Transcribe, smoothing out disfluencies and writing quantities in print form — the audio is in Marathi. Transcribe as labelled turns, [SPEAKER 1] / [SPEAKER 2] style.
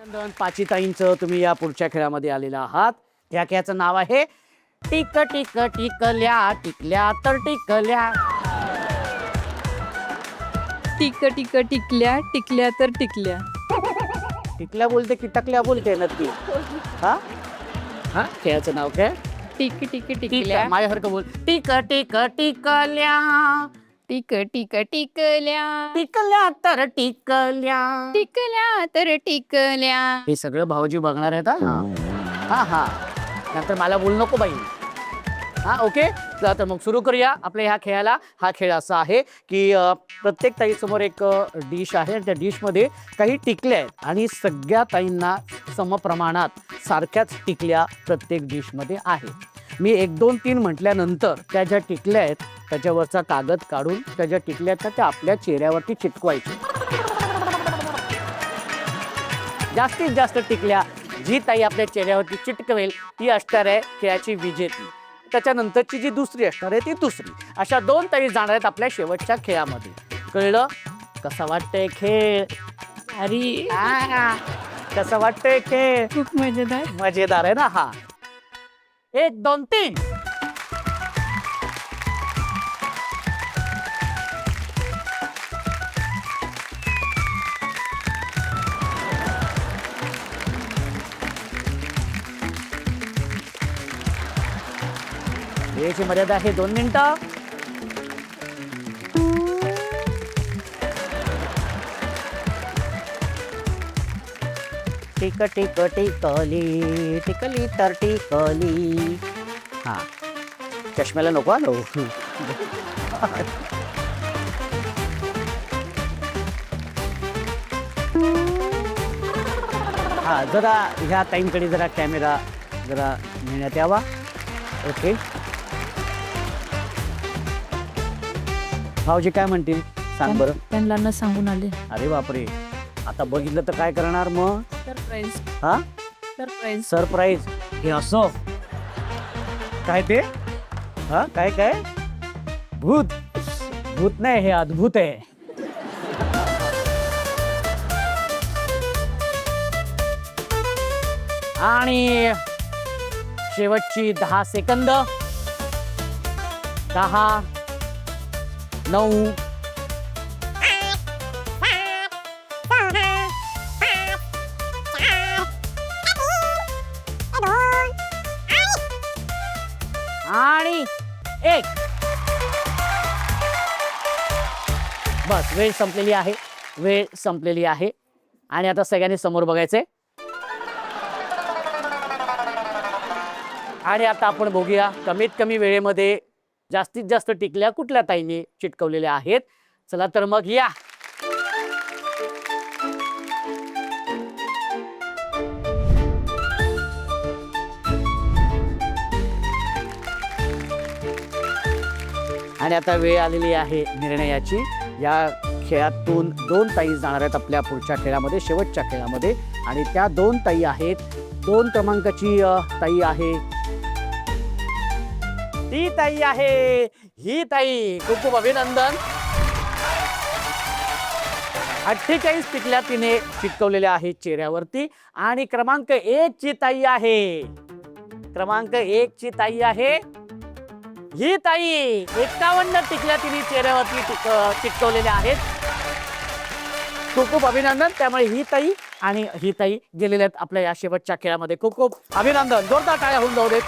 [SPEAKER 1] अभिनंदन पाचिताईंचं, तुम्ही या पुढच्या खेळामध्ये आलेला आहात. या खेळाचं नाव आहे टिक टिक टिकल्या टिकल्या तर टिकल्या.
[SPEAKER 2] टिक टिक टिकल्या टिकल्या तर टिकल्या.
[SPEAKER 1] टिकल्या बोलते की टकल्या बोलते नक्की? हा हा खेळाचं नाव काय?
[SPEAKER 2] टिक टिक
[SPEAKER 1] टिक
[SPEAKER 2] टिकल्या
[SPEAKER 1] माझ्यासारखं बोल. टिक टिक टिकल्या
[SPEAKER 2] टिक टिक टिकल्या
[SPEAKER 1] टिकल्या तर टिकल्या.
[SPEAKER 2] टिकल्या तर टिकल्या.
[SPEAKER 1] हे सगळं भाऊजी बघणार आहेत. हा हा नंतर मला बोल नको बाई. हा ओके, तर मग सुरू करूया आपल्या ह्या खेळाला. हा खेळ असा आहे की प्रत्येक ताईसमोर एक डिश आहे आणि त्या डिशमध्ये काही टिकल्या आहेत आणि सगळ्या ताईंना समप्रमाणात सारख्याच टिकल्या प्रत्येक डिशमध्ये आहे. मी 1 2 3 म्हटल्यानंतर त्या ज्या टिकल्या आहेत त्याच्यावरचा कागद काढून त्या ज्या टिकल्या आहेत त्या आपल्या चेहऱ्यावरती चिटकवायच्या. जास्तीत जास्त टिकल्या जी ताई आपल्या चेहऱ्यावरती चिटकवेल ती असणार आहे खेळाची विजेती. त्याच्यानंतरची जी दुसरी असणार आहे ती दुसरी. अशा 2 ताई जाणार आहेत आपल्या शेवटच्या खेळामध्ये. कळलं? कसा वाटतंय खेळ?
[SPEAKER 2] अरे
[SPEAKER 1] कसा वाटतंय खेळ?
[SPEAKER 2] खूप मजेदार.
[SPEAKER 1] मजेदार आहे ना? हा 1 2 3. वेळेची मर्यादा आहे 2 मिनिटं. टिक टिक टिकली टिकली तर टिकली. हा चष्म्याला नको आलो. हा जरा ह्या ताईंकडे जरा कॅमेरा जरा नेण्यात यावा. ओके, भाऊजी काय म्हणतील सांग बरं.
[SPEAKER 2] त्यांना न सांगून आले.
[SPEAKER 1] अरे बापरे, आता बघितलं तर काय करणार मग?
[SPEAKER 2] सरप्राईज.
[SPEAKER 1] हा
[SPEAKER 2] सरप्राईज.
[SPEAKER 1] सरप्राईज. हे असं काय ते? हा काय काय? भूत? भूत नाही, हे अद्भुत आहे. आणि शेवटची 10 सेकंद. 10 9 आणि 1. बस वेळ संपलेली आहे. वेळ संपलेली आहे आणि आता सगळ्यांनी समोर बघायचंय. आणि आता आपण बघूया कमीत कमी वेळेमध्ये जास्तीत जास्त टिकल्या कुठल्या ताईने चिटकवलेल्या आहेत. चला तर मग या. आणि आता वेळ आलेली आहे निर्णयाची. या खेळातून 2 ताई जाणार आहेत आपल्या पुढच्या खेळामध्ये, शेवटच्या खेळामध्ये. आणि त्या 2 ताई आहेत. 2 क्रमांकाची ताई आहे, ती ताई आहे ही ताई. खूप खूप अभिनंदन. 48 टिकल्या तिने चिटकवलेल्या आहेत चेहऱ्यावरती. आणि क्रमांक 1 ची ताई आहे, क्रमांक 1 ची ताई आहे ही ताई. 51 टिकल्या तिने चेहऱ्यावरती चिटकवलेल्या आहेत. खूप खूप अभिनंदन. त्यामुळे ही ताई आणि ही ताई गेलेल्या आहेत आपल्या या शेवटच्या खेळामध्ये. खूप खूप अभिनंदन. जोरदार टाळ्या होऊन जाऊ देत.